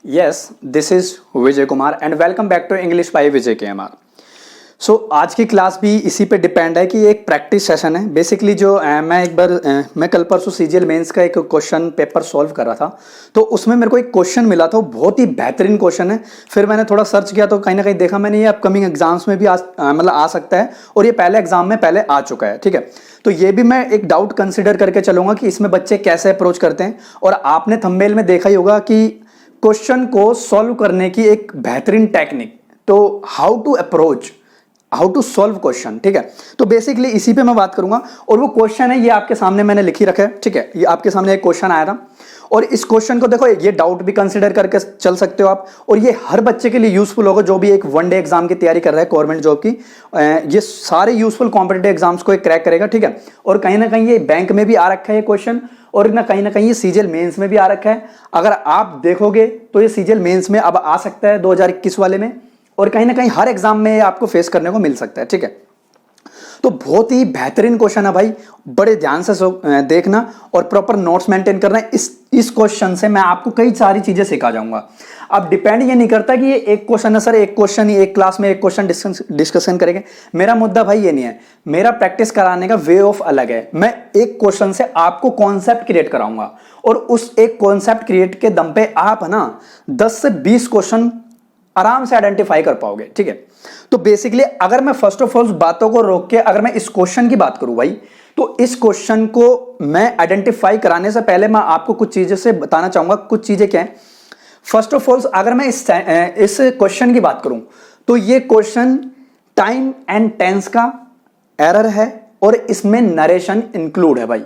Yes, this is Vijay Kumar and welcome back to English by Vijay KMR. सो आज की class भी इसी पे डिपेंड है कि एक प्रैक्टिस सेशन है बेसिकली जो मैं कल परसों सीजीएल मेंस का एक क्वेश्चन पेपर सॉल्व कर रहा था। तो उसमें मेरे को एक क्वेश्चन मिला था, बहुत ही बेहतरीन क्वेश्चन है। फिर मैंने थोड़ा सर्च किया तो कहीं ना कहीं देखा मैंने ये अपकमिंग एग्जाम्स में भी आ सकता है और ये पहले एग्जाम में पहले आ चुका है। ठीक है, तो ये भी मैं एक डाउट कंसिडर करके चलूंगा कि इसमें बच्चे कैसे अप्रोच करते हैं। और आपने थंबनेल में देखा ही होगा कि क्वेश्चन को सॉल्व करने की एक बेहतरीन टेक्निक, तो हाउ टू सॉल्व क्वेश्चन। ठीक है, तो बेसिकली इसी पे मैं बात करूंगा। और वो क्वेश्चन है ये आपके सामने मैंने लिखी रखा है। ठीक है, ये आपके सामने एक क्वेश्चन आया था और इस क्वेश्चन को देखो, ये डाउट भी कंसिडर करके चल सकते हो आप। और ये हर बच्चे के लिए यूजफुल होगा जो भी एक वन डे एग्जाम की तैयारी कर रहा है गवर्नमेंट जॉब की। ये सारे यूजफुल कॉम्पिटिटिव एग्जाम्स को क्रैक करेगा। ठीक है, और कहीं ना कहीं ये बैंक में भी आ रखा है ये क्वेश्चन, और ना कहीं ये सीजीएल मेंस में भी आ रखा है। अगर आप देखोगे तो ये सीजीएल मेंस में अब आ सकता है 2021 वाले में, और कहीं ना कहीं हर एग्जाम में आपको फेस करने को मिल सकता है। ठीक है, तो बहुत ही बेहतरीन क्वेश्चन है भाई, बड़े ध्यान से देखना और प्रॉपर नोट्स मेंटेन करना है। इस क्वेश्चन से मैं आपको कई सारी चीजें सिखा जाऊंगा। अब डिपेंड ये नहीं करता कि ये एक क्वेश्चन है सर, एक क्वेश्चन ही एक क्लास में एक क्वेश्चन डिस्कशन करेंगे। मेरा मुद्दा भाई ये नहीं है, मेरा प्रैक्टिस कराने का वे ऑफ अलग है। मैं एक क्वेश्चन से आपको कॉन्सेप्ट क्रिएट कराऊंगा और उस एक कॉन्सेप्ट क्रिएट के दम पे आप ना 10 से 20 क्वेश्चन आराम से आइडेंटिफाई कर पाओगे। ठीक है, तो बेसिकली अगर मैं फर्स्ट ऑफ ऑल बातों को रोक के अगर मैं इस क्वेश्चन की बात करूं भाई, तो इस क्वेश्चन को मैं आइडेंटिफाई कराने से पहले मैं आपको कुछ चीजें से बताना चाहूंगा। कुछ चीजें क्या है, फर्स्ट ऑफ ऑल अगर मैं इस क्वेश्चन की बात करूं तो ये क्वेश्चन टाइम एंड टेंस का एरर है और इसमें नरेशन इंक्लूड है भाई।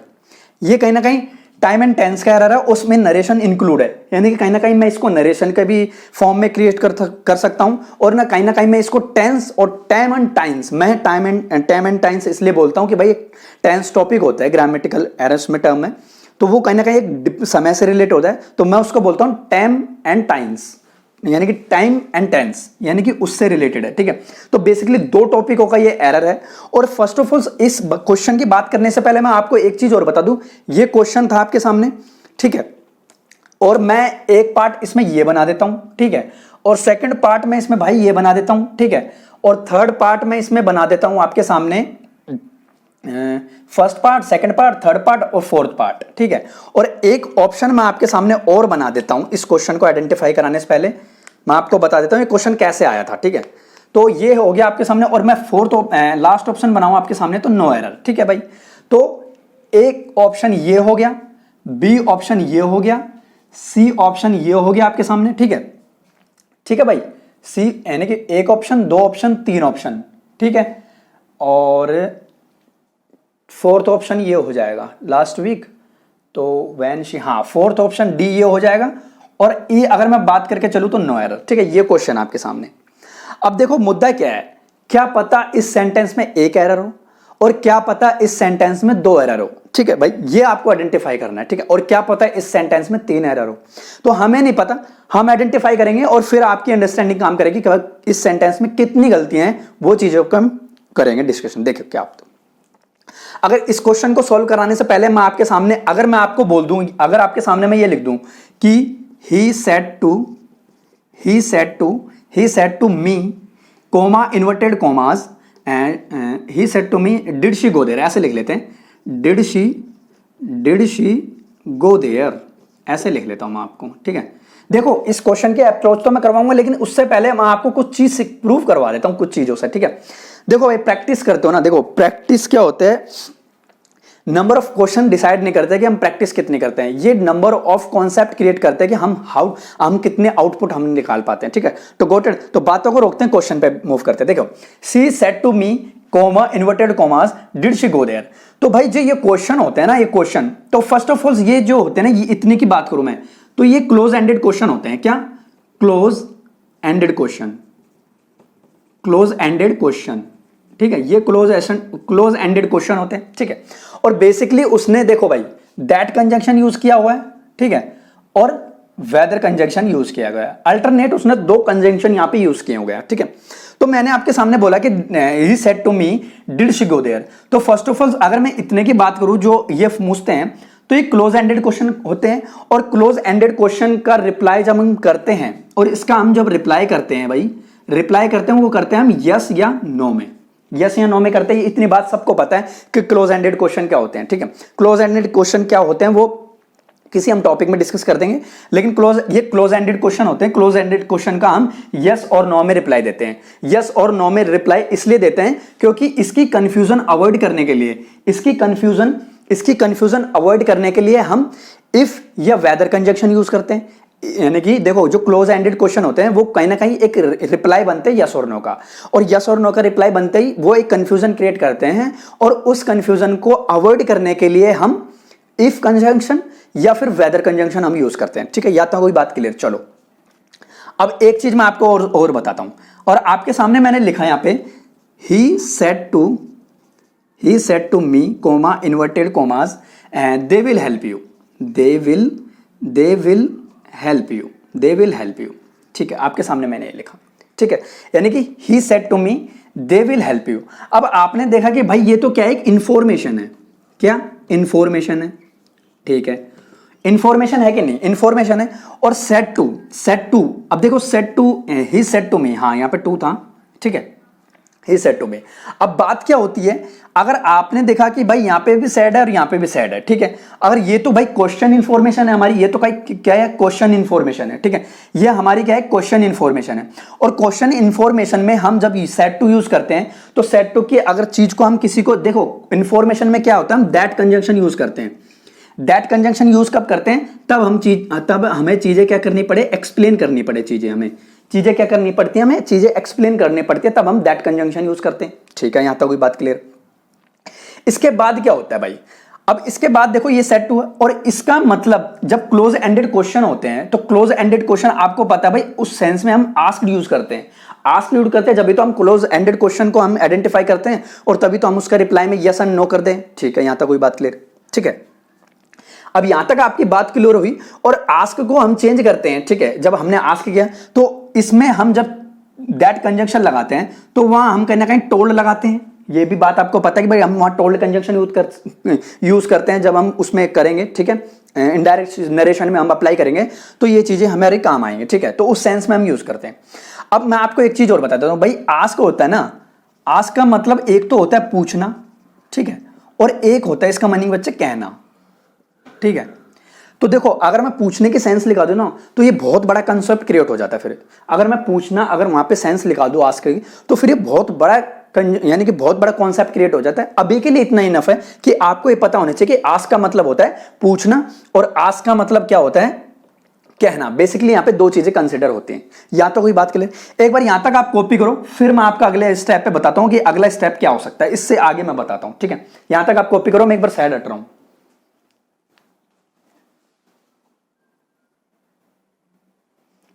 ये कहीं ना कहीं टाइम एंड टेंस का एरर है, उसमें नरेशन इंक्लूड है, यानी कि कहीं ना कहीं मैं इसको नरेशन के भी फॉर्म में क्रिएट कर सकता हूं। और ना कहीं मैं इसको टेंस और टाइम एंड टाइम्स, मैं टाइम एंड टाइम्स इसलिए बोलता हूं कि भाई टेंस टॉपिक होता है ग्रामेटिकल एरर्स में टर्म में, तो वो कहीं ना कहीं एक समय से रिलेट होता है, तो मैं उसको बोलता हूं टाइम एंड टाइम्स, यानी कि टाइम एंड टेंस, यानी कि उससे रिलेटेड है। ठीक है, तो बेसिकली दो टॉपिकों का ये एरर है। और फर्स्ट ऑफ ऑल इस क्वेश्चन की बात करने से पहले मैं आपको एक चीज और बता दूं, ये क्वेश्चन था आपके सामने। ठीक है, और मैं एक पार्ट इसमें ये बना देता हूं। ठीक है, और सेकंड पार्ट में इसमें भाई ये बना देता हूं। ठीक है, और थर्ड पार्ट में इसमें बना देता हूं आपके सामने first part, second part, third part और फोर्थ पार्ट। ठीक है, और एक ऑप्शन मैं आपके सामने और बना देता हूं। इस क्वेश्चन को आइडेंटिफाई कराने से पहले मैं आपको बता देता हूं ये क्वेश्चन कैसे आया था। ठीक है, तो ये हो गया आपके सामने, और मैं फोर्थ लास्ट ऑप्शन बनाऊं आपके सामने, तो नो एरर। ठीक है भाई, तो एक ऑप्शन ये हो गया, बी ऑप्शन ये हो गया, सी ऑप्शन ये हो गया आपके सामने। ठीक है, ठीक है भाई, सी यानी कि एक ऑप्शन, दो ऑप्शन, तीन ऑप्शन। ठीक है, और फोर्थ ऑप्शन ये हो जाएगा लास्ट वीक, तो वैन शी, हाँ फोर्थ ऑप्शन डी ये हो जाएगा, और ई अगर मैं बात करके चलूं तो नो एरर। ठीक है, ये क्वेश्चन आपके सामने। अब देखो मुद्दा क्या है, क्या पता इस सेंटेंस में एक एरर हो और क्या पता इस सेंटेंस में दो एरर हो। ठीक है भाई, ये आपको आइडेंटिफाई करना है। ठीक है, और क्या पता इस सेंटेंस में तीन एरर हो, तो हमें नहीं पता, हम आइडेंटिफाई करेंगे और फिर आपकी अंडरस्टैंडिंग काम करेगी कि इस सेंटेंस में कितनी गलतियां हैं, वो चीजों को हम करेंगे डिस्कशन। देखो क्या आप, तो अगर इस क्वेश्चन को सॉल्व कराने से पहले मैं आपके सामने, अगर मैं आपको बोल दूं, अगर आपके सामने मैं ये लिख दूं कि he said to me, comma inverted commas, and he said to me did she go there, ऐसे लिख लेते हैं, did she go there, ऐसे लिख लेता हूं मैं आपको। ठीक है, देखो इस क्वेश्चन के अप्रोच तो मैं करवाऊंगा, लेकिन उससे पहले मैं आपको कुछ चीज प्रूव करवा देता हूं कुछ चीजों से। ठीक है, देखो भाई प्रैक्टिस करते हो ना, देखो प्रैक्टिस क्या होता है, नंबर ऑफ क्वेश्चन डिसाइड नहीं करते कि हम प्रैक्टिस कितनी करते हैं, ये नंबर ऑफ कॉन्सेप्ट क्रिएट करते हैं कि हम कितने आउटपुट हम निकाल पाते हैं। ठीक है, तो गोटेड, तो बातों को रोकते हैं, क्वेश्चन पे मूव करते हैं। देखो, she said to me, comma inverted commas, did she go there. तो भाई जो ये क्वेश्चन होते हैं ना, ये क्वेश्चन, तो फर्स्ट ऑफ ऑल ये जो होते हैं ना, ये इतने की बात करूं मैं, तो ये क्लोज एंडेड क्वेश्चन होते हैं। क्या? Close ended question, close ended question. ठीक है, ये क्लोज एंडेड क्वेश्चन होते हैं। ठीक है, और बेसिकली उसने देखो भाई दैट कंजंक्शन यूज किया हुआ है। ठीक है, और वेदर कंजंक्शन यूज किया गया है, अल्टरनेट उसने दो कंजंक्शन यहां पे यूज किए हो गया। ठीक है, तो मैंने आपके सामने बोला कि he said to me did she go there, तो फर्स्ट ऑफ ऑल अगर मैं इतने की बात करूं जो ये पूछते हैं, तो ये क्लोज एंडेड क्वेश्चन होते हैं, और क्लोज एंडेड क्वेश्चन का रिप्लाई जब हम करते हैं, और इसका हम जब रिप्लाई करते हैं भाई, रिप्लाई करते हैं वो करते हैं हम यस या नो में, यस या नो में करते हैं। इतनी बात सबको पता है कि क्लोज एंडेड क्वेश्चन क्या होते हैं, ठीक है। क्लोज एंडेड क्वेश्चन क्या होते हैं वो किसी हम टॉपिक में डिस्कस कर देंगे, लेकिन ये क्लोज एंडेड क्वेश्चन होते हैं। क्लोज एंडेड क्वेश्चन का हम यस और नो में रिप्लाई देते हैं। यस और नो में रिप्लाई इसलिए देते हैं क्योंकि इसकी कंफ्यूजन अवॉइड करने के लिए, इसकी कंफ्यूजन अवॉइड करने के लिए हम इफ या वेदर कंजंक्शन यूज करते हैं। यानी कि देखो, जो क्लोज एंडेड क्वेश्चन होते हैं वो कहीं ना कहीं एक रिप्लाई बनते हैं यस और नो का, और यस और नो का रिप्लाई बनते ही वो एक कंफ्यूजन क्रिएट करते हैं, और उस कंफ्यूजन को अवॉइड करने के लिए हम इफ कंजंक्शन या फिर वेदर कंजंक्शन हम यूज करते हैं, ठीक है। या तो कोई बात क्लियर। चलो अब एक चीज मैं आपको और बताता हूं, और आपके सामने मैंने लिखा यहां पे he said to me comma inverted commas and they will help you, they will help you, ठीक है। आपके सामने मैंने ये लिखा, ठीक है। यानी कि he said to me they will help you. अब आपने देखा कि भाई ये तो क्या है, एक इंफॉर्मेशन है, क्या इंफॉर्मेशन है, ठीक है। इंफॉर्मेशन है कि नहीं, इंफॉर्मेशन है। और सेड टू, अब देखो said to, he said to me, हाँ यहां पे टू था, ठीक है, ही सेड टू मी। अब बात क्या होती है, अगर आपने देखा कि भाई यहां पे भी सेड है और यहां पे भी सेड है, ठीक है। अगर ये तो भाई क्वेश्चन इंफॉर्मेशन है हमारी, ये तो क्या है, क्वेश्चन इंफॉर्मेशन है, ठीक है। ये हमारी क्या है, क्वेश्चन इंफॉर्मेशन है। और क्वेश्चन इंफॉर्मेशन में हम जब सेड टू यूज करते हैं, तो सेड टू की अगर चीज को हम किसी को, देखो इंफॉर्मेशन में क्या होता है, हम दैट कंजंक्शन यूज करते हैं। दैट कंजंक्शन यूज कब करते हैं, तब हमें चीजें क्या करनी पड़े, एक्सप्लेन करनी पड़े चीजें क्या करनी पड़ती है, हमें चीजें एक्सप्लेन करनी पड़ती है, तब हम दैट कंजंक्शन यूज करते हैं, ठीक है। यहां तक कोई बात क्लियर। इसके बाद क्या होता है भाई, अब इसके बाद देखो ये सेट टू है, और इसका मतलब जब क्लोज एंडेड क्वेश्चन होते हैं, तो क्लोज एंडेड क्वेश्चन आपको पता है भाई, उस सेंस में हम आस्क्ड यूज करते हैं। आस्क्ड यूज करते हैं जब भी तो हम क्लोज एंडेड क्वेश्चन को हम आइडेंटिफाई करते हैं, और तभी तो हम उसका रिप्लाई में यस एंड नो कर दें, ठीक है। यहां तक कोई बात क्लियर, ठीक है। अब यहां तक आपकी बात क्लियर हुई, और आस्क को हम चेंज करते हैं, ठीक है। जब हमने आस्क किया तो इसमें हम जब दैट कंजंक्शन लगाते हैं, तो वहां हम कहीं ना कहीं टोल्ड लगाते हैं। ये भी बात आपको पता है कि भाई हम वहां टोल्ड कंजंक्शन यूज करते हैं जब हम उसमें करेंगे, ठीक है। इनडायरेक्ट नरेशन में हम अप्लाई करेंगे तो ये चीजें हमारे काम आएंगे, ठीक है। तो उस सेंस में हम यूज करते हैं। अब मैं आपको एक चीज और बता देता हूं भाई, आस्क होता है ना, आस्क का मतलब एक तो होता है पूछना, ठीक है, और एक होता है इसका मीनिंग बच्चे कहना, ठीक है। तो देखो, अगर मैं पूछने के सेंस लिखा दूं ना, तो ये बहुत बड़ा कंसेप्ट क्रिएट हो जाता है। फिर अगर मैं पूछना, अगर वहां पे सेंस लिखा दूं आस्क की, तो फिर ये बहुत बड़ा यानी कि बहुत बड़ा कॉन्सेप्ट क्रिएट हो जाता है। अभी के लिए इतना इनफ है कि आपको ये पता होना चाहिए कि आस्क का मतलब होता है पूछना, और आस्क का मतलब क्या होता है, कहना। बेसिकली यहां पे दो चीजें कंसिडर होती हैं। या तो कोई बात के लिए एक बार यहां तक आप कॉपी करो, फिर मैं आपका अगले स्टेप पे बताता हूं कि अगला स्टेप क्या हो सकता है, इससे आगे मैं बताता हूं, ठीक है। यहां तक आप कॉपी करो, मैं एक बार साइड हट रहा हूं।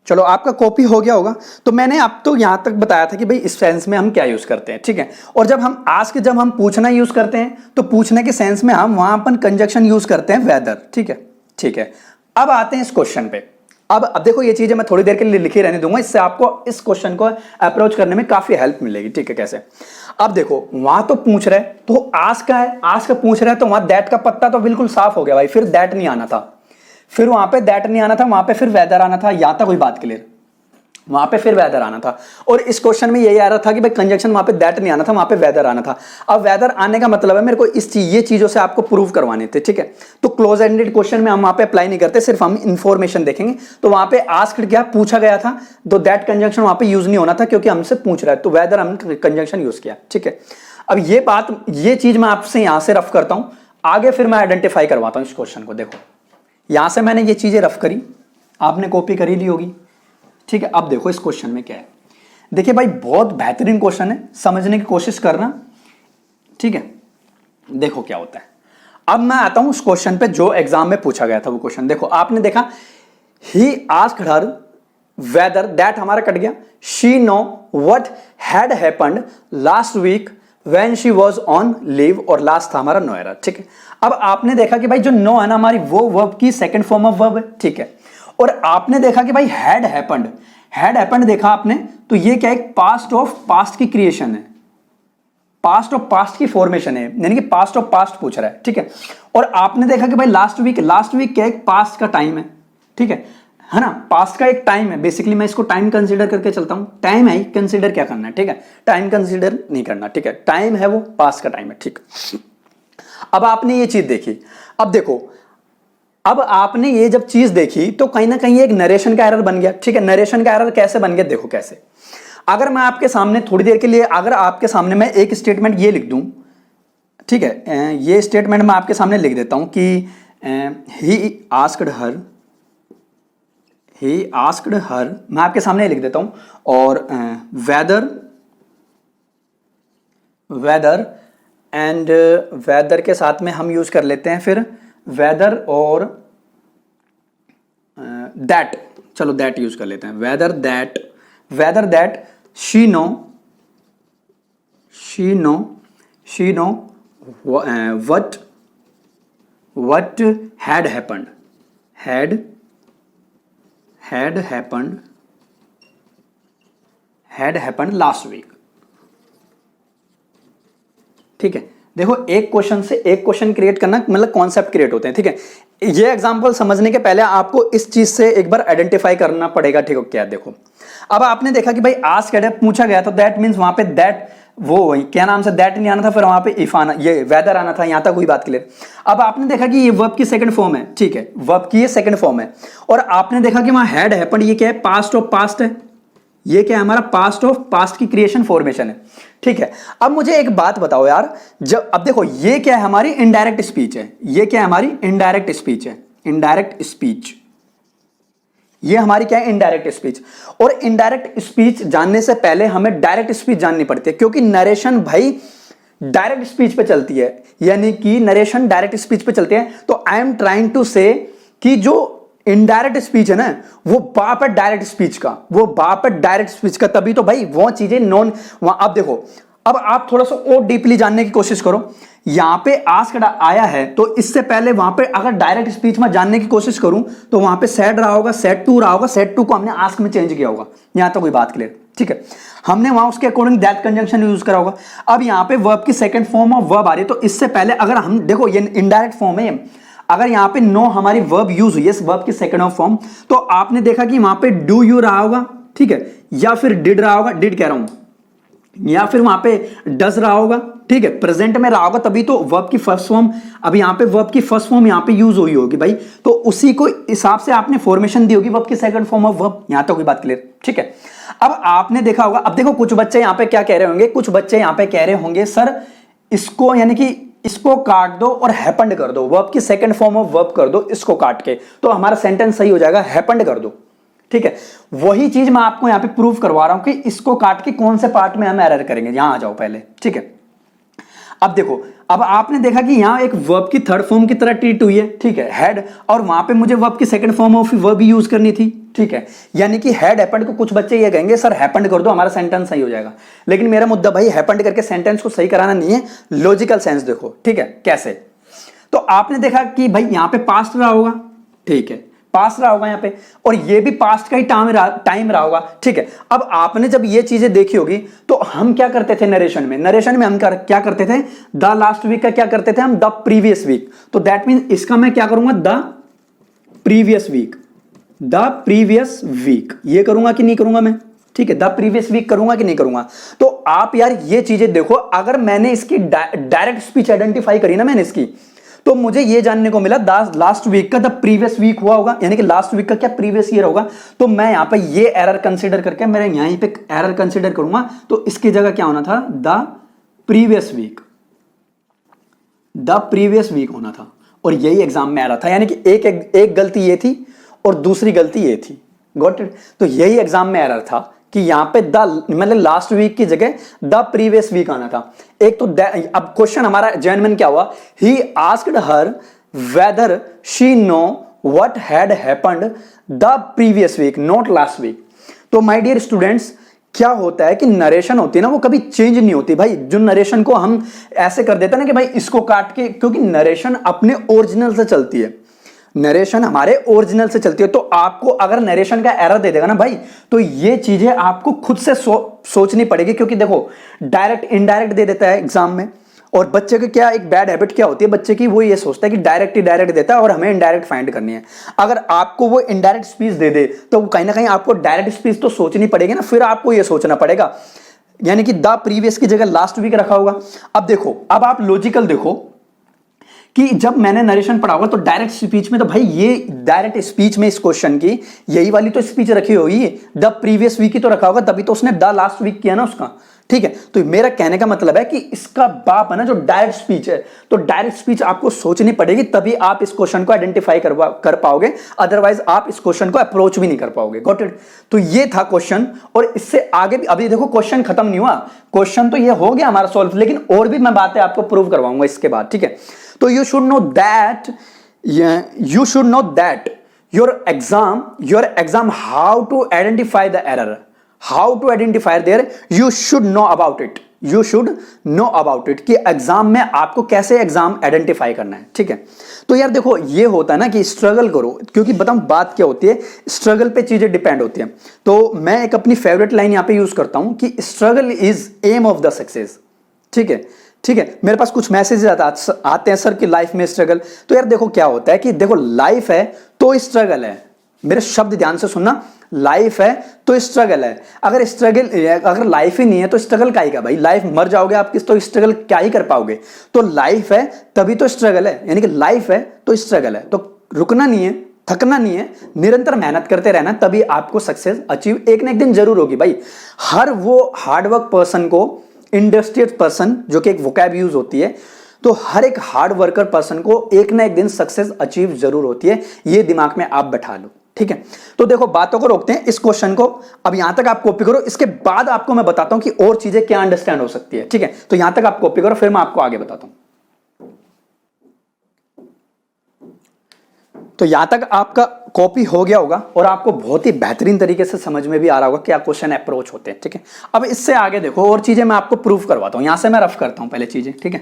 चलो आपका कॉपी हो गया होगा। तो मैंने अब तो यहां तक बताया था कि भाई इस सेंस में हम क्या यूज करते हैं, ठीक है। और जब हम आस्क, जब हम पूछना यूज करते हैं, तो पूछने के सेंस में हम वहां अपन कंजंक्शन यूज करते हैं वेदर, ठीक है, ठीक है। अब आते हैं इस क्वेश्चन पे। अब देखो, ये चीजें मैं थोड़ी देर के लिए लिखे रहने दूंगा, इससे आपको इस क्वेश्चन को अप्रोच करने में काफी हेल्प मिलेगी, ठीक है। कैसे, अब देखो वहां तो पूछ रहे, तो आस्क का है, आस्क पूछ रहे, तो वहां दैट का पत्ता तो बिल्कुल साफ हो गया भाई, फिर दैट नहीं आना था, फिर वहां पे दैट नहीं आना था, वहां पे फिर वेदर आना था। या था कोई बात क्लियर, वहां पे फिर वेदर आना था। और इस क्वेश्चन में यही आ रहा था कि भाई कंजंक्शन वहां पे दैट नहीं आना था, वहां पे वेदर आना था। अब वेदर आने का मतलब है मेरे को ये चीजों से आपको प्रूव करवाने थे, ठीक है। तो क्लोज एंडेड क्वेश्चन में हम वहां पे अप्लाई नहीं करते, सिर्फ हम इंफॉर्मेशन देखेंगे। तो वहां पे आस्क्ड क्या पूछा गया था, तो दैट कंजंक्शन वहां पे यूज नहीं होना था क्योंकि हमसे पूछ रहा है, तो वेदर हम कंजंक्शन यूज किया, ठीक है। अब ये चीज मैं आपसे यहां से रफ करता हूं, आगे फिर मैं आइडेंटिफाई करवाता हूं इस क्वेश्चन को। देखो यहां से मैंने ये चीजें रफ करी, आपने कॉपी करी ली होगी, ठीक है। अब देखो इस क्वेश्चन में क्या है, देखिए भाई बहुत बेहतरीन क्वेश्चन है, समझने की कोशिश करना, ठीक है। देखो क्या होता है। अब मैं आता हूं उस क्वेश्चन पे जो एग्जाम में पूछा गया था वो क्वेश्चन। देखो आपने देखा, he asked her whether, that हमारा कट गया, she know what had happened last week when she was on leave, और लास्ट था हमारा नो एरर, ठीक है। अब आपने देखा कि भाई जो नो है ना हमारी, वो वर्ब की सेकंड फॉर्म ऑफ वर्ब है, ठीक है। और आपने देखा कि भाई हैड हैपेंड देखा आपने, तो ये क्या है, पास्ट ऑफ पास्ट की क्रिएशन है, पास्ट ऑफ पास्ट की फॉर्मेशन है, यानी कि पास्ट ऑफ पास्ट पूछ रहा है, ठीक है। और आपने देखा कि भाई लास्ट वीक क्या एक पास्ट का टाइम है, ठीक है ना, पास्ट का एक टाइम है। बेसिकली मैं इसको टाइम कंसीडर करके चलता हूं, टाइम है, कंसीडर क्या करना है, ठीक है, टाइम कंसीडर नहीं करना, ठीक है, टाइम है वो पास्ट का टाइम है, ठीक। अब आपने ये चीज देखी, अब देखो, अब आपने ये जब चीज देखी तो कहीं ना कहीं एक नरेशन का एरर बन गया, ठीक है। नरेशन का एरर कैसे बन गया, देखो कैसे। अगर मैं आपके सामने थोड़ी देर के लिए, अगर आपके सामने मैं एक स्टेटमेंट ये लिख दूं, ठीक है, ये स्टेटमेंट मैं आपके सामने लिख देता हूं कि ही आस्क्ड हर, मैं आपके सामने लिख देता हूं, और वेदर एंड वेदर के साथ में हम यूज कर लेते हैं फिर वेदर और दैट, चलो दैट यूज कर लेते हैं, whether that she know what had happened last week, ठीक है। देखो एक क्वेश्चन से एक क्वेश्चन क्रिएट करना मतलब कॉन्सेप्ट क्रिएट होते हैं, ठीक है। ये एग्जांपल समझने के पहले आपको इस चीज से एक बार आइडेंटिफाई करना पड़ेगा, ठीक है। क्या देखो, अब आपने देखा कि भाई आस्क पूछा गया तो दैट मींस वहां पे दैट, वो क्या नाम से दैट नहीं आना था, फिर वहां पे इफ आना, ये वेदर आना था, यहां तक कोई बात क्लियर। अब आपने देखा कि ये वर्ब की सेकंड फॉर्म है, ठीक है, वर्ब की ये सेकंड फॉर्म है, और आपने देखा कि वहां हैड हैपेंड, ये क्या है, पास्ट ऑफ पास्ट है, ये क्या है हमारा पास्ट ऑफ पास्ट की क्रिएशन फॉर्मेशन है, ठीक है। अब मुझे एक बात बताओ यार, जब अब देखो ये क्या है, हमारी इनडायरेक्ट स्पीच है, ये क्या है, हमारी इनडायरेक्ट स्पीच है, इनडायरेक्ट स्पीच, ये हमारी क्या है, इनडायरेक्ट स्पीच। और इनडायरेक्ट स्पीच जानने से पहले हमें डायरेक्ट स्पीच जाननी पड़ती है, क्योंकि नरेशन भाई डायरेक्ट स्पीच पे चलती है, यानी कि नरेशन डायरेक्ट स्पीच पे चलते हैं। तो आई एम ट्राइंग टू से कि जो इनडायरेक्ट स्पीच है ना, वो बाप है डायरेक्ट स्पीच का, वो बाप है डायरेक्ट स्पीच का, तभी तो भाई वो चीजें नॉन वहां। अब देखो, अब आप थोड़ा सा और डीपली जानने की कोशिश करो, यहां पे आस्क्ड आया है तो इससे पहले वहां पे अगर डायरेक्ट स्पीच में जानने की कोशिश करूं तो वहां पे सेड रहा होगा, सेड टू रहा होगा, सेड टू को हमने आस्क में चेंज किया होगा, यहां तो कोई बात क्लियर, ठीक है। हमने वहां उसके अकॉर्डिंग दैट कंजंक्शन यूज करा होगा। अब यहां पे वर्ब की सेकंड फॉर्म ऑफ वर्ब आ रही है, तो इससे पहले अगर हम देखो ये इनडायरेक्ट फॉर्म है, अगर यहां पे नो हमारी वर्ब यूज हुई है, वर्ब की सेकंड ऑफ फॉर्म, तो आपने देखा कि वहां पे डू यू रहा होगा, ठीक है, या फिर डिड रहा होगा, डिड कह रहा हूं, या फिर वहां पे डज रहा होगा, ठीक है, प्रेजेंट में रहा होगा, तभी तो वर्ब की फर्स्ट फॉर्म, अब यहां पे वर्ब की फर्स्ट फॉर्म यहां पे यूज हुई होगी भाई, तो उसी को हिसाब से आपने फॉर्मेशन दी होगी वर्ब की सेकंड फॉर्म ऑफ वर्ब, यहां तक कोई बात क्लियर, ठीक है। अब आपने देखा होगा, अब देखो कुछ बच्चे यहां पे क्या कह रहे होंगे, कुछ बच्चे यहां पे कह रहे होंगे सर इसको, यानी कि इसको काट दो और हैपेंड कर दो, वर्ब की सेकंड फॉर्म ऑफ वर्ब कर दो, इसको काट के तो हमारा सेंटेंस सही हो जाएगा, हैपेंड कर दो, ठीक है। वही चीज मैं आपको यहां पे प्रूव करवा रहा हूं कि इसको काट के कौन से पार्ट में हम एरर करेंगे, यहां आ जाओ पहले, ठीक है। अब देखो, अब आपने देखा कि यहां एक वर्ब की थर्ड फॉर्म की तरह ट्रीट हुई है, ठीक है, हैड, और वहां पे मुझे वर्ब की second form of verb use करनी थी, ठीक है, यानी कि हैड हैपेंड को कुछ बच्चे ये कहेंगे सर हैपेंड कर दो हमारा सेंटेंस सही हो जाएगा, लेकिन मेरा मुद्दा भाई हैपेंड करके सेंटेंस को सही कराना नहीं है, लॉजिकल सेंस देखो, ठीक है, कैसे। तो आपने देखा कि भाई यहां पे पास्ट रहा होगा, ठीक है, पास्ट रहा होगा यहाँ पे, और ये भी पास्ट का ही टाइम रहा होगा, ठीक है। अब आपने जब ये चीजें देखी होगी तो हम क्या करते थे नरेशन में हम क्या करते थे, द लास्ट वीक का क्या करते थे हम, द प्रीवियस वीक, तो दैट मीन इसका मैं क्या करूंगा, द प्रीवियस वीक, ये करूंगा कि नहीं करूंगा मैं, ठीक है, द प्रीवियस वीक करूंगा कि नहीं करूंगा। तो आप यार ये चीजें देखो, अगर मैंने इसकी डायरेक्ट स्पीच आइडेंटिफाई करी ना मैंने इसकी, तो मुझे ये जानने को मिला लास्ट वीक का द प्रीवियस वीक हुआ होगा, यानी कि लास्ट वीक का क्या प्रीवियस ईयर होगा, तो मैं यहां पे ये एरर कंसीडर करके मेरे यहां पे एरर कंसीडर करूंगा, तो इसकी जगह क्या होना था, द प्रीवियस वीक होना था, और यही एग्जाम में आ रहा था, यानी कि एक गलती ये थी और दूसरी गलती ये थी, गॉट इट। तो यही एग्जाम में एरर था कि यहां पे द मतलब लास्ट वीक की जगह द प्रीवियस वीक आना था। एक तो अब क्वेश्चन हमारा जेन्युइन क्या हुआ, he asked her whether she know what had happened the previous week, not last week. तो माय डियर स्टूडेंट्स, क्या होता है कि नरेशन होती है ना, वो कभी चेंज नहीं होती भाई। जो नरेशन को हम ऐसे कर देते हैं ना कि भाई इसको काट के, क्योंकि नरेशन अपने ओरिजिनल से चलती है नरेशन हमारे ओरिजिनल से चलती है। तो आपको अगर नरेशन का एरर दे देगा ना भाई, तो ये चीजें आपको खुद से सोचनी पड़ेगी, क्योंकि देखो डायरेक्ट इनडायरेक्ट दे देता है एग्जाम में। और बच्चे की क्या एक बैड हैबिट क्या होती है बच्चे की, वो ये सोचता है कि डायरेक्ट ही डायरेक्ट देता है और हमें इनडायरेक्ट फाइंड करनी है। अगर आपको वो इनडायरेक्ट स्पीच दे दे तो कहीं ना कहीं आपको डायरेक्ट स्पीच तो सोचनी पड़ेगी ना, फिर आपको ये सोचना पड़ेगा, यानी कि द प्रीवियस की जगह लास्ट वीक रखा होगा। अब देखो, अब आप लॉजिकल देखो कि जब मैंने नरेशन पढ़ा होगा तो डायरेक्ट स्पीच में, तो भाई ये डायरेक्ट स्पीच में इस क्वेश्चन की यही वाली तो स्पीच रखी होगी, द प्रीवियस वीक ही तो रखा होगा, तभी तो उसने द लास्ट वीक किया ना उसका। ठीक है, तो मेरा कहने का मतलब है कि इसका बाप है ना जो डायरेक्ट स्पीच है, तो डायरेक्ट स्पीच आपको सोचनी पड़ेगी, तभी आप इस क्वेश्चन को आइडेंटिफाई कर पाओगे, अदरवाइज आप इस क्वेश्चन को अप्रोच भी नहीं कर पाओगे। Got it? तो ये था क्वेश्चन, और इससे आगे भी अभी देखो क्वेश्चन खत्म नहीं हुआ, क्वेश्चन तो ये हो गया हमारा सॉल्व, लेकिन और भी मैं बातें आपको प्रूव करवाऊंगा इसके बाद। ठीक है, तो you should know that your exam how to identify the error, how to identify there, you should know about it, you should know about it, कि एग्जाम में आपको कैसे एग्जाम आइडेंटिफाई करना है। ठीक है, तो यार देखो ये होता है ना कि स्ट्रगल करो, क्योंकि बताऊं बात क्या होती है, स्ट्रगल पे चीजें डिपेंड होती हैं। तो मैं एक अपनी फेवरेट लाइन यहां पे यूज करता हूं कि struggle is aim of the success. ठीक है, ठीक है, मेरे पास कुछ मैसेज आते हैं सर कि लाइफ में स्ट्रगल, तो यार देखो क्या होता है कि देखो लाइफ है तो स्ट्रगल है, मेरे शब्द ध्यान से सुनना, लाइफ है तो स्ट्रगल है। अगर लाइफ ही नहीं है तो स्ट्रगल का ही का भाई, लाइफ मर जाओगे आप किस, तो स्ट्रगल क्या ही कर पाओगे। तो लाइफ है तभी तो स्ट्रगल है, यानी कि लाइफ है तो स्ट्रगल है, तो रुकना नहीं है, थकना नहीं है, निरंतर मेहनत करते रहना, तभी आपको सक्सेस अचीव एक ना एक दिन जरूर होगी भाई। हर वो हार्डवर्क पर्सन को, इंडस्ट्रियल पर्सन जो कि एक वोकैब यूज होती है, तो हर एक हार्ड वर्कर पर्सन को एक ना एक दिन सक्सेस अचीव जरूर होती है, ये दिमाग में आप बैठा लो। ठीक है, तो देखो बातों को रोकते हैं, इस क्वेश्चन को अब यहां तक आप कॉपी करो, इसके बाद आपको मैं बताता हूं कि और चीजें क्या अंडरस्टैंड हो सकती है। ठीक है, तो यहां तक आप कॉपी करो, फिर मैं आपको आगे बताता हूं। तो यहां तक आपका कॉपी हो गया होगा और आपको बहुत ही बेहतरीन तरीके से समझ में भी आ रहा होगा क्या क्वेश्चन अप्रोच होते हैं। ठीक है, अब इससे आगे देखो और चीजें मैं आपको प्रूफ करवाता हूं, यहां से मैं रफ करता हूं पहले चीजें। ठीक है,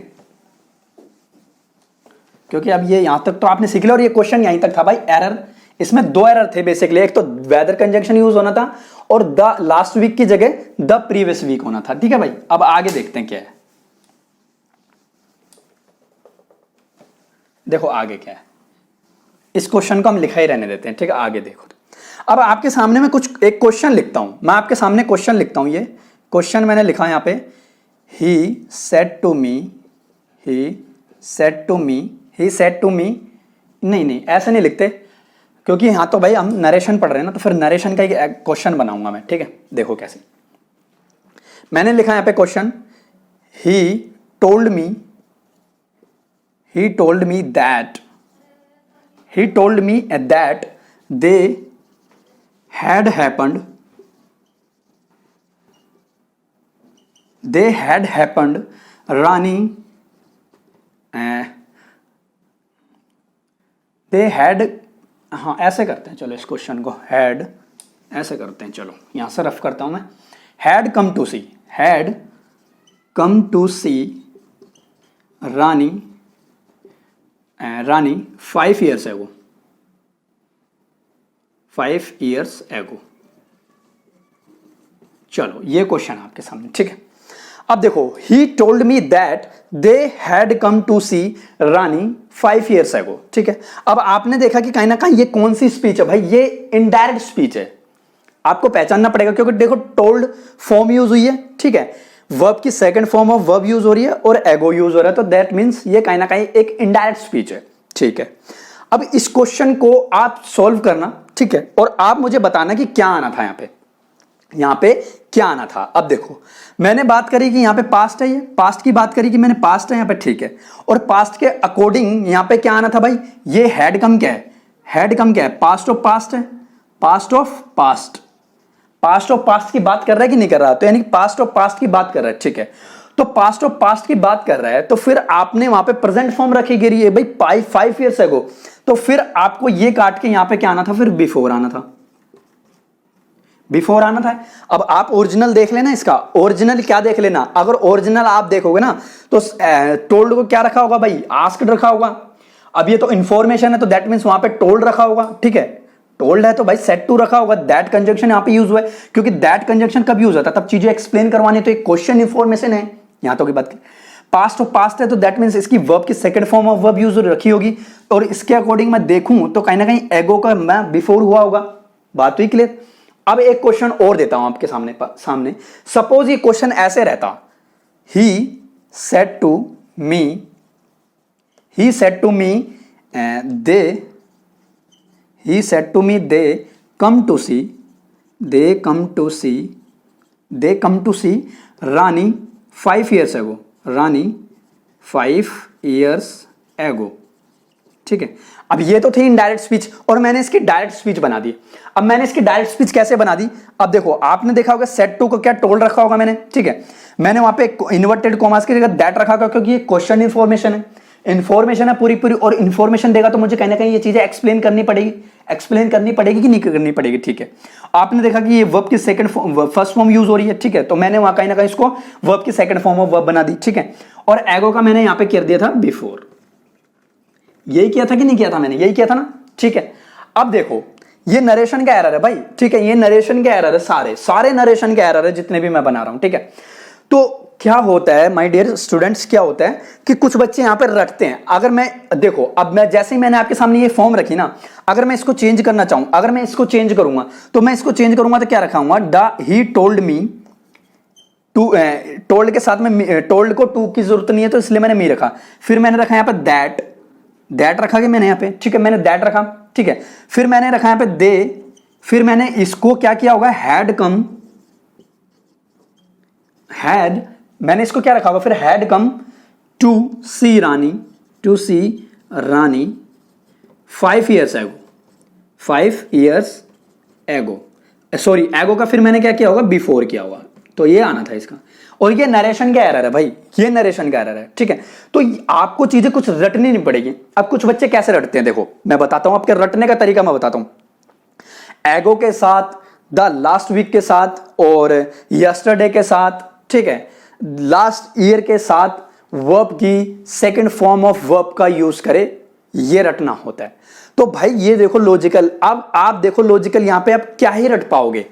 क्योंकि अब ये यहां तक तो आपने सीख लिया, और ये क्वेश्चन यहीं तक था भाई। एरर, इसमें दो एरर थे बेसिकली, एक तो वेदर कंजंक्शन यूज होना था और द लास्ट वीक की जगह द प्रीवियस वीक होना था। ठीक है भाई, अब आगे देखते हैं क्या है। देखो आगे क्या है, इस क्वेश्चन को हम लिखा ही रहने देते हैं। ठीक है, आगे देखो। अब आपके सामने मैं कुछ एक क्वेश्चन लिखता हूं, मैं आपके सामने क्वेश्चन लिखता हूं। ये क्वेश्चन मैंने लिखा है यहां पे, he said to me, he said to me, he said to me, नहीं ऐसे नहीं लिखते, क्योंकि यहां तो भाई हम नरेशन पढ़ रहे हैं ना, तो फिर नरेशन का एक क्वेश्चन बनाऊंगा मैं। ठीक है, देखो कैसे मैंने लिखा यहां पे question, he told me that they had happened running, they had, हाँ ऐसे करते हैं, चलो इस क्वेश्चन को हैड ऐसे करते हैं, चलो यहां से रफ करता हूं मैं। Had come to see Rani 5 years ago, 5 years ago। चलो ये क्वेश्चन आपके सामने। ठीक है, अब देखो, he told me that they had come to see Rani 5 years ago। ठीक है, अब आपने देखा कि कहीं ना कहीं ये कौन सी स्पीच है भाई, ये इनडायरेक्ट स्पीच है, आपको पहचानना पड़ेगा, क्योंकि देखो टोल्ड फॉर्म यूज हुई है। ठीक है, वर्ब की second form of verb use हो रही है और एगो यूज हो रहा है, तो दैट मींस ये कहीं ना कहीं एक इनडायरेक्ट स्पीच है। ठीक है, अब इस क्वेश्चन को आप सॉल्व करना। ठीक है, और आप मुझे बताना कि क्या आना था यहां पे क्या आना था। अब देखो, मैंने बात करी कि यहां पे पास्ट है, ये पास्ट की बात करी कि मैंने पास्ट है यहां पे। ठीक है, और पास्ट के अकॉर्डिंग यहां पे क्या आना था भाई, ये हैड कम क्या है, पास्ट ऑफ पास्ट है, पास्ट ऑफ पास्ट की बात कर रहा है कि नहीं कर रहा, तो यानी पास्ट ऑफ पास्ट की बात कर रहा है। ठीक है, तो पास्ट ऑफ पास्ट की बात कर रहा है, तो फिर आपने वहां पे प्रेजेंट फॉर्म रखी गिरी है भाई 5 years ago, तो फिर आपको ये काट के यहां पे क्या आना था, फिर बिफोर आना था। अब आप ओरिजिनल देख लेना, इसका ओरिजिनल क्या देख लेना, अगर ओरिजिनल आप देखोगे ना तो टोल्ड को क्या रखा होगा भाई, आस्क्ड रखा होगा। अब ये तो इंफॉर्मेशन है, तो दैट मीन्स वहां पे टोल्ड रखा होगा, ठीक है, टोल्ड है तो भाई सेड टू रखा होगा, दैट कंजंक्शन यहाँ पे यूज हुआ है, क्योंकि दैट कंजंक्शन कब यूज होता है, तब चीजें एक्सप्लेन करवानी, तो एक क्वेश्चन इंफॉर्मेशन है, यहां तो की बात की। पास्ट ऑफ पास्ट है तो दैट मीन्स इसकी वर्ब की second form of verb use रखी होगी, और इसके अकॉर्डिंग मैं देखूं तो कहीं ना कहीं एगो का मैं बिफोर हुआ होगा, बात हुई क्लियर। अब एक क्वेश्चन और देता हूं आपके सामने सपोज ये क्वेश्चन ऐसे रहता, he said to me they come to see Rani 5 years ago, ठीक है। अब ये तो थी इनडायरेक्ट स्पीच, और मैंने इसकी डायरेक्ट स्पीच बना दी। अब मैंने इसकी डायरेक्ट स्पीच कैसे बना दी, अब देखो आपने देखा होगा सेड टू को क्या टोल्ड रखा होगा मैंने, ठीक है, मैंने वहां पे इन्वर्टेड कॉमास की जगह दैट रखा होगा, क्योंकि ये क्वेश्चन इंफॉर्मेशन है, पूरी, और इंफॉर्मेशन देगा तो मुझे कहीं ना कहीं ये चीजें एक्सप्लेन करनी पड़ेगी कि नहीं करनी पड़ेगी, ठीक है। आपने देखा कि ये वर्ब की फर्स्ट फॉर्म यूज हो रही है, ठीक है, तो मैंने वहां कहीं ना कहीं इसको वर्ब की सेकंड फॉर्म ऑफ वर्ब बना दी, ठीक है, और एगो का मैंने यहां पे कर दिया था बिफोर। यही किया था कि नहीं किया था, मैंने यही किया था ना, ठीक है। अब देखो ये नरेशन का एरर है भाई, ठीक है, ये नरेशन का एरर है, सारे नरेशन का एरर है जितने भी मैं बना रहा हूं, ठीक है। तो क्या होता है माय डियर स्टूडेंट्स, क्या होता है कि कुछ बच्चे यहां पर रटते हैं। अगर मैं देखो, अब मैं जैसे ही मैंने आपके सामने ये फॉर्म रखी ना, अगर मैं इसको चेंज करना चाहूं, अगर मैं इसको चेंज करूंगा तो क्या रखाऊंगा, he told me to, told के साथ में टोल्ड को टू की जरूरत नहीं है तो इसलिए मैंने मी रखा, फिर मैंने रखा यहां पर दैट रखा कि मैंने यहां पे, ठीक है, मैंने दैट रखा, ठीक है, फिर मैंने रखा यहां पे दे, फिर मैंने इसको क्या किया होगा, मैंने इसको क्या रखा होगा, फिर had come to see Rani 5 years ago, sorry ago का फिर मैंने क्या किया होगा, बिफोर किया होगा, तो ये आना था इसका। और ये नरेशन का एरर है भाई, ये नरेशन का एरर है, ठीक है। तो आपको चीजें कुछ रटनी नहीं पड़ेगी। अब कुछ बच्चे कैसे रटते हैं, देखो मैं बताता हूं आपके रटने का तरीका, मैं बताता हूं। एगो के साथ, द लास्ट वीक के साथ, और यस्टरडे के साथ, ठीक है, लास्ट ईयर के साथ वर्ब की सेकंड फॉर्म ऑफ वर्ब का यूज करे, ये रटना होता है। तो भाई ये देखो लॉजिकल, अब आप देखो लॉजिकल, यहां पे आप क्या ही रट पाओगे,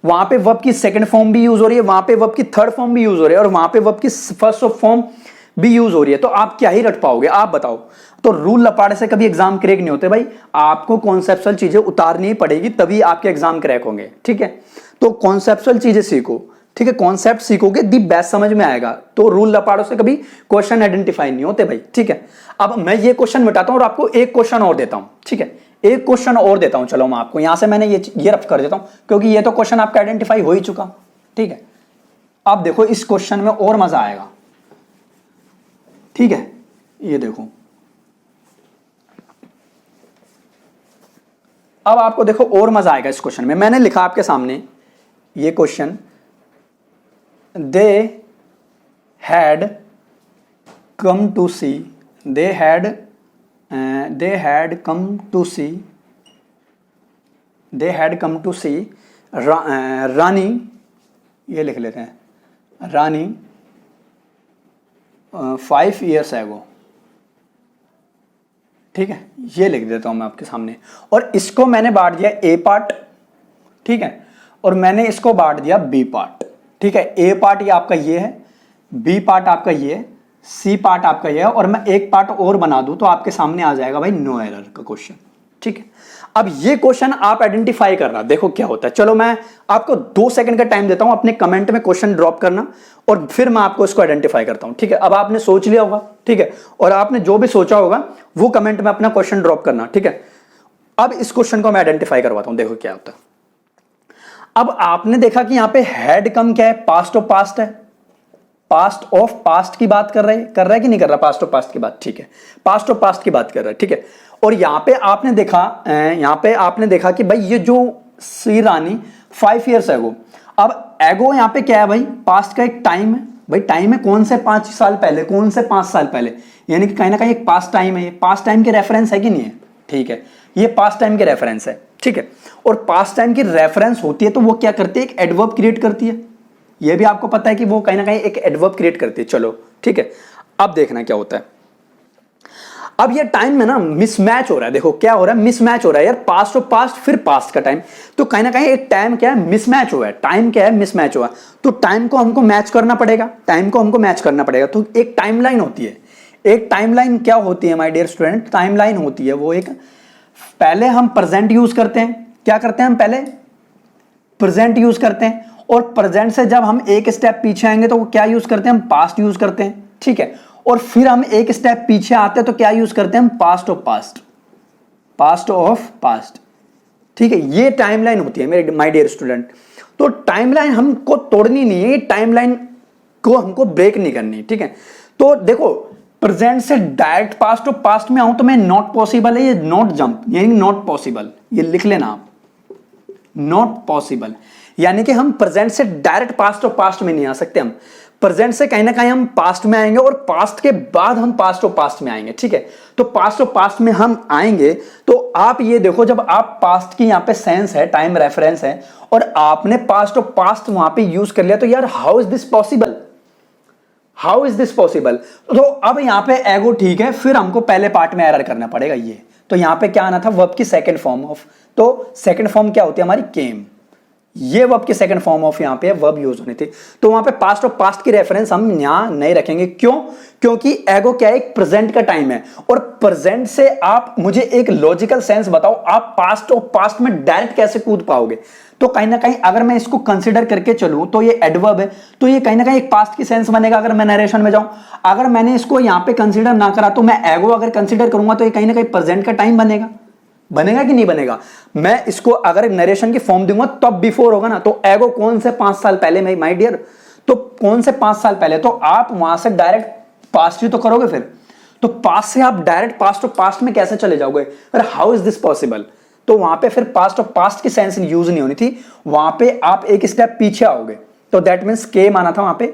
वहां पे वर्ब की सेकंड फॉर्म भी यूज हो रही है, वहां पे वर्ब की थर्ड फॉर्म भी यूज हो रही है, और वहां पे वर्ब की फर्स्ट ऑफ फॉर्म भी यूज हो रही है, तो आप क्या ही रट पाओगे, आप बताओ। तो रूल लपाड़े से कभी एग्जाम क्रैक नहीं होते भाई, आपको कॉन्सेप्चुअल चीजें उतारनी ही पड़ेगी, तभी आपके एग्जाम क्रैक होंगे, ठीक है। तो कॉन्सेप्चुअल चीजें सीखो, ठीक है, कॉन्सेप्ट सीखोगे दी बेस्ट समझ में आएगा, तो रूल लपाड़ों से कभी क्वेश्चन आइडेंटिफाई नहीं होते भाई, ठीक है। अब मैं ये क्वेश्चन मिटाता हूं और आपको एक क्वेश्चन और देता हूं, ठीक है, एक क्वेश्चन और देता हूं, चलो मैं आपको यहां से मैंने ये रफ कर देता हूं, क्योंकि ये तो क्वेश्चन आपका आइडेंटिफाई हो ही चुका, ठीक है। अब देखो इस क्वेश्चन में और मजा आएगा, ठीक है, ये देखो, अब आपको देखो और मजा आएगा इस क्वेश्चन में। मैंने लिखा आपके सामने ये question, they had come to see रानी, ये लिख लेते हैं, रानी 5 years ago, ठीक है, ये लिख देता हूं मैं आपके सामने। और इसको मैंने बांट दिया ए पार्ट, ठीक है, और मैंने इसको बांट दिया बी पार्ट, ठीक है। ए पार्ट ये आपका ये है, बी पार्ट आपका ये है, सी पार्ट आपका ये है, और मैं एक पार्ट और बना दूं तो आपके सामने आ जाएगा भाई नो एरर का क्वेश्चन, ठीक है। अब ये क्वेश्चन आप आइडेंटिफाई करना, देखो क्या होता है। चलो मैं आपको 2 सेकंड का टाइम देता हूं, अपने कमेंट में क्वेश्चन ड्रॉप करना, और फिर मैं आपको इसको आइडेंटिफाई करता हूं, ठीक है। अब आपने सोच लिया होगा, ठीक है, और आपने जो भी सोचा होगा वो कमेंट में अपना क्वेश्चन ड्रॉप करना, ठीक है। अब इस क्वेश्चन को मैं आइडेंटिफाई करवाता हूं, देखो क्या होता है। अब आपने देखा कि यहां पे हैड कम क्या है, पास्ट ऑफ पास्ट है, पास्ट ऑफ पास्ट की बात कर रहा है कि नहीं कर रहा, पास्ट ऑफ पास्ट की बात, ठीक है, पास्ट ऑफ पास्ट की बात कर रहा है, ठीक है। और यहां पे आपने देखा कि भाई ये जो सी रानी 5 years ago, अब एगो यहां पे क्या है भाई, पास्ट का एक टाइम है भाई, टाइम है कौन से 5 साल पहले, कौन से 5 साल पहले, यानी कि कहीं ना कहीं एक पास्ट टाइम है, ये पास्ट टाइम के रेफरेंस है कि नहीं है, ठीक है, ये पास्ट टाइम के रेफरेंस है, ठीक है। और पास्ट टाइम की रेफरेंस होती है तो वो क्या करती है, एक एडवर्ब क्रिएट करती है, ये भी आपको पता है कि वो कहीं ना कहीं एक एडवर्ब क्रिएट करती है, चलो ठीक है। अब देखना क्या होता है, अब ये टाइम में ना मिसमैच हो रहा है, देखो क्या हो रहा है, मिसमैच हो रहा है यार, पास्ट ऑफ पास्ट फिर पास्ट का टाइम, तो कहीं ना कहीं एक टाइम क्या है, मिसमैच हुआ है, टाइम क्या है, मिसमैच हुआ, तो टाइम को हमको मैच करना पड़ेगा, टाइम को हमको मैच करना पड़ेगा। तो एक टाइमलाइन होती है, एक टाइमलाइन क्या होती है माय डियर स्टूडेंट, टाइमलाइन होती है वो एक, पहले हम प्रेजेंट यूज करते हैं, क्या करते हैं हम पहले प्रेजेंट यूज करते हैं, और प्रेजेंट से जब हम एक स्टेप पीछे आएंगे तो वो क्या यूज करते हैं, हम पास्ट यूज करते हैं, ठीक है, और फिर हम एक स्टेप पीछे आते हैं तो क्या यूज करते हैं हम, past of past, past of past, ठीक है, ये टाइमलाइन होती है मेरे माय डियर स्टूडेंट। तो टाइमलाइन हमको तोड़नी नहीं है, टाइमलाइन को हमको ब्रेक नहीं करनी, ठीक है। तो देखो प्रेजेंट से डायरेक्ट पास्ट ऑफ पास्ट में आऊं तो मैं नॉट पॉसिबल है, ये नॉट जंप, यानी नॉट पॉसिबल, ये लिख लेना आप, नॉट पॉसिबल, यानी कि हम प्रेजेंट से डायरेक्ट पास्ट ऑफ पास्ट में नहीं आ सकते, हम प्रेजेंट से कहीं ना कहीं हम पास्ट में आएंगे और पास्ट के बाद हम पास्ट ऑफ पास्ट में आएंगे, ठीक है। तो पास्ट ऑफ पास्ट में हम आएंगे तो आप ये देखो, जब आप पास्ट की यहां पे सेंस है, टाइम रेफरेंस है, और आपने पास्ट ऑफ पास्ट वहां पे यूज कर लिया, तो यार how is this possible, how is this possible. तो अब यहां पे एगो ठीक है, फिर हमको पहले पार्ट में एरर करना पड़ेगा, ये तो यहां पे क्या आना था, वर्ब की सेकंड फॉर्म ऑफ, तो सेकंड फॉर्म क्या होती है हमारी, केम, ये वर्ब की सेकंड फॉर्म ऑफ यहां पे वर्ब यूज होनी थी, तो वहां पे पास्ट ऑफ पास्ट की रेफरेंस हम यहां नहीं रखेंगे, क्यों, क्योंकि एगो क्या है, एक प्रेजेंट का टाइम है, और प्रेजेंट से आप मुझे एक लॉजिकल सेंस बताओ, आप पास्ट ऑफ पास्ट में डायरेक्ट कैसे कूद पाओगे। तो कहीं ना कहीं अगर मैं इसको कंसिडर करके चलूं तो ये एडवर्ब है, तो ये कहीं ना कहीं एक पास्ट की सेंस बनेगा अगर मैं नरेशन में जाऊं। अगर मैंने इसको यहां पे कंसिडर ना करा तो मैं एगो अगर कंसिडर करूंगा तो ये कहीं ना कहीं प्रेजेंट का टाइम बनेगा, बनेगा कि नहीं बनेगा। मैं इसको अगर नरेशन की फॉर्म दूंगा तब बिफोर होगा ना, तो एगो कौन से 5 साल पहले में माय डियर, तो कौन से 5 साल पहले, तो आप वहां से डायरेक्ट पास्ट ही तो करोगे फिर, तो पास्ट से आप डायरेक्ट पास्ट ऑफ पास्ट में कैसे चले जाओगे, अरे हाउ इज दिस पॉसिबल। तो वहां पे फिर पास्ट ऑफ पास्ट की सेंस यूज नहीं होनी थी, वहां पे आप एक स्टेप पीछे आओगे, तो दैट मीन्स के माना था वहां पे,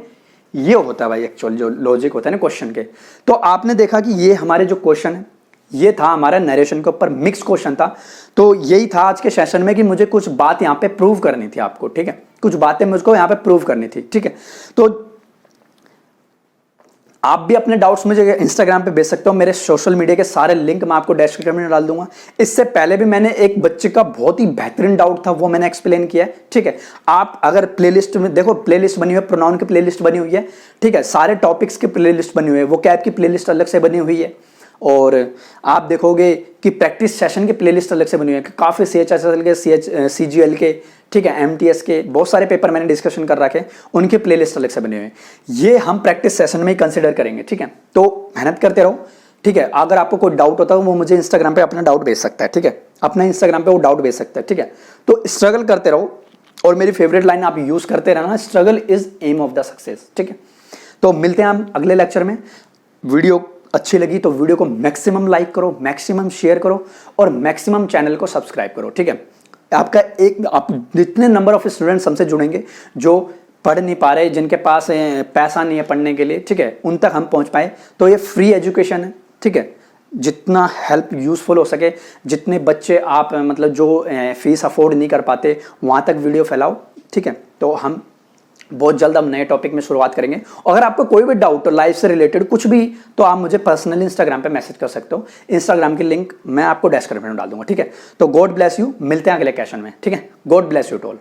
ये होता है भाई एक्चुअल जो लॉजिक होता है ना क्वेश्चन के। तो आपने देखा कि ये हमारे जो क्वेश्चन है ये था हमारा नरेशन के ऊपर मिक्स क्वेश्चन था, तो यही था आज के सेशन में कि मुझे कुछ बात यहां पे प्रूव करनी थी आपको, ठीक है, कुछ बातें मुझको यहां पे प्रूव करनी थी, ठीक है। तो आप भी अपने डाउट्स मुझे इंस्टाग्राम पे भेज सकते हो, मेरे सोशल मीडिया के सारे लिंक मैं आपको डिस्क्रिप्शन में डाल दूंगा। इससे पहले भी मैंने एक बच्चे का बहुत ही बेहतरीन डाउट था वो मैंने एक्सप्लेन किया है, ठीक है। आप अगर प्लेलिस्ट में देखो, प्लेलिस्ट बनी हुई है, प्रोनाउन की प्लेलिस्ट बनी हुई है, ठीक है, सारे टॉपिक्स की प्लेलिस्ट बनी हुई है, वो कैब की प्लेलिस्ट अलग से बनी हुई है, और आप देखोगे कि प्रैक्टिस सेशन की प्लेलिस्ट अलग से बनी हुई है, काफ़ी CHSL के CGL के, ठीक है, MTS के बहुत सारे पेपर मैंने डिस्कशन कर रखे, उनके प्लेलिस्ट अलग से बने हुए हैं, ये हम प्रैक्टिस सेशन में ही कंसिडर करेंगे, ठीक है। तो मेहनत करते रहो, ठीक है। अगर आपको कोई डाउट होता है वो मुझे इंस्टाग्राम पे अपना डाउट भेज सकता है, ठीक है, अपना इंस्टाग्राम पे वो डाउट भेज सकता है, ठीक है। तो स्ट्रगल करते रहो, और मेरी फेवरेट लाइन आप यूज करते रहना, struggle is aim of the success, ठीक है। तो मिलते हैं हम अगले लेक्चर में। वीडियो अच्छी लगी तो वीडियो को मैक्सिमम लाइक करो, मैक्सिमम शेयर करो, और मैक्सिमम चैनल को सब्सक्राइब करो, ठीक है। आपका आप जितने नंबर ऑफ स्टूडेंट्स हमसे जुड़ेंगे जो पढ़ नहीं पा रहे, जिनके पास पैसा नहीं है पढ़ने के लिए, ठीक है, उन तक हम पहुंच पाए, तो ये फ्री एजुकेशन है, ठीक है। जितना हेल्प यूजफुल हो सके, जितने बच्चे आप मतलब जो फीस अफोर्ड नहीं कर पाते वहां तक वीडियो फैलाओ, ठीक है। तो हम बहुत जल्द हम नए टॉपिक में शुरुआत करेंगे। अगर आपको कोई भी डाउट हो लाइफ से रिलेटेड कुछ भी, तो आप मुझे पर्सनली इंस्टाग्राम पे मैसेज कर सकते हो, इंस्टाग्राम की लिंक मैं आपको डिस्क्रिप्शन में डाल दूंगा, ठीक है। तो गॉड ब्लेस यू, मिलते हैं अगले सेशन में, ठीक है। God bless you to all.